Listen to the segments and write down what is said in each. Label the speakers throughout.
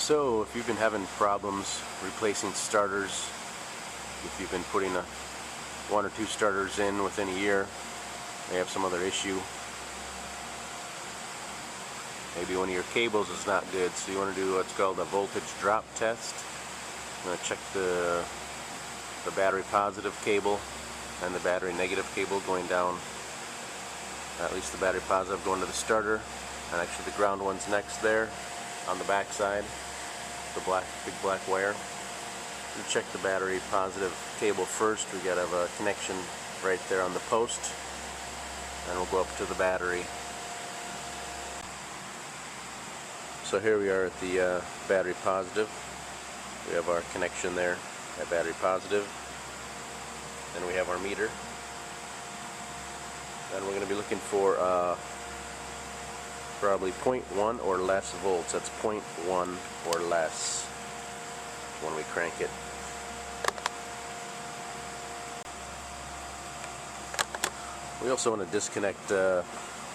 Speaker 1: So if you've been having problems replacing starters, if you've been putting one or two starters in within a year, they have some other issue. Maybe one of your cables is not good, so you want to do what's called a voltage drop test. I'm going to check the battery positive cable and the battery negative cable going down, at least the battery positive going to the starter, and actually the ground one's next there on the back side, the big black wire. We'll check the battery positive cable first. We got to have a connection right there on the post, and we'll go up to the battery. So here we are at the battery positive. We have our connection there at battery positive. Then we have our meter. Then we're going to be looking for probably 0.1 or less volts. That's 0.1 or less when we crank it. We also want to disconnect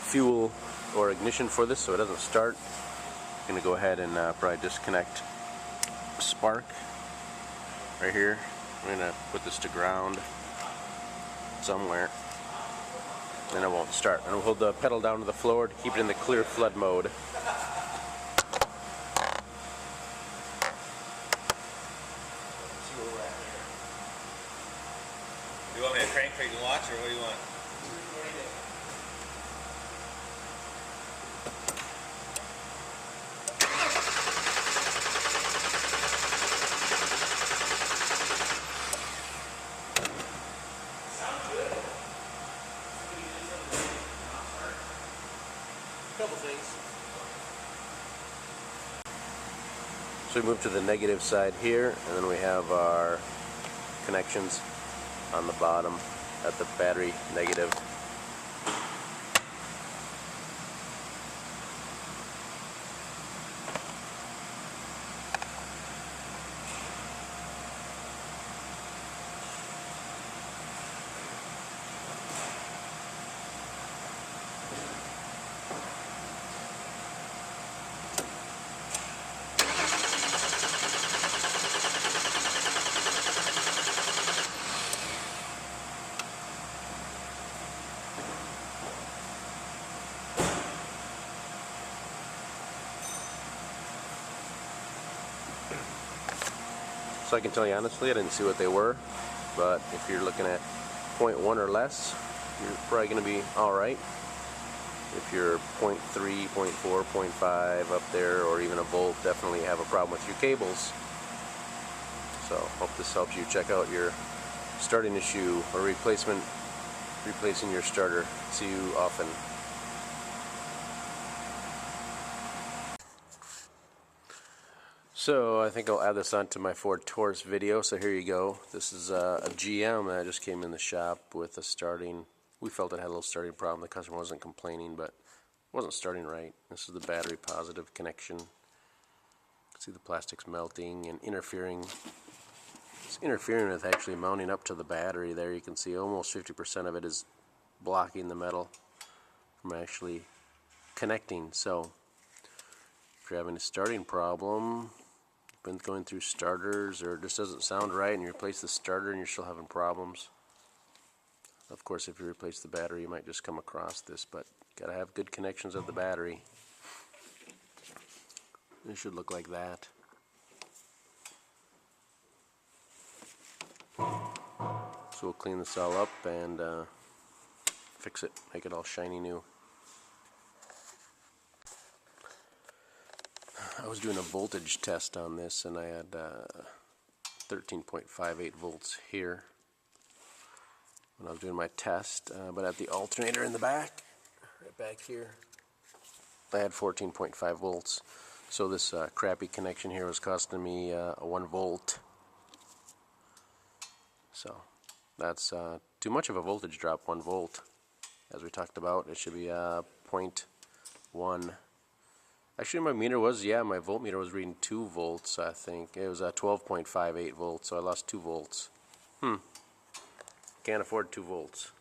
Speaker 1: fuel or ignition for this so it doesn't start. I'm going to go ahead and probably disconnect spark right here. We're going to put this to ground somewhere, then it won't start. And we'll hold the pedal down to the floor to keep it in the clear flood mode.
Speaker 2: You want me to crank so you can watch, or what do you want?
Speaker 1: Couple things. So we move to the negative side here, and then we have our connections on the bottom at the battery negative. So I can tell you honestly, I didn't see what they were, but if you're looking at 0.1 or less, you're probably going to be alright. If you're 0.3, 0.4, 0.5 up there, or even a volt, definitely have a problem with your cables. So hope this helps you check out your starting issue or replacing your starter. See you often. So I think I'll add this onto my Ford Taurus video. So here you go. This is a GM that just came in the shop with a starting. We felt it had a little starting problem. The customer wasn't complaining, but it wasn't starting right. This is the battery positive connection. See the plastics melting and interfering. It's interfering with actually mounting up to the battery there. You can see almost 50% of it is blocking the metal from actually connecting. So if you're having a starting problem, been going through starters, or it just doesn't sound right, and you replace the starter and you're still having problems. Of course, if you replace the battery, you might just come across this, but you gotta have good connections of the battery. It should look like that. So we'll clean this all up and fix it, make it all shiny new. I was doing a voltage test on this, and I had 13.58 volts here when I was doing my test, but at the alternator in the back, right back here, I had 14.5 volts. So this crappy connection here was costing me a 1 volt. So that's too much of a voltage drop, 1 volt. As we talked about, it should be 0.1. Actually, my meter was, my voltmeter was reading 2 volts, I think. It was 12.58 volts, so I lost 2 volts. Can't afford 2 volts.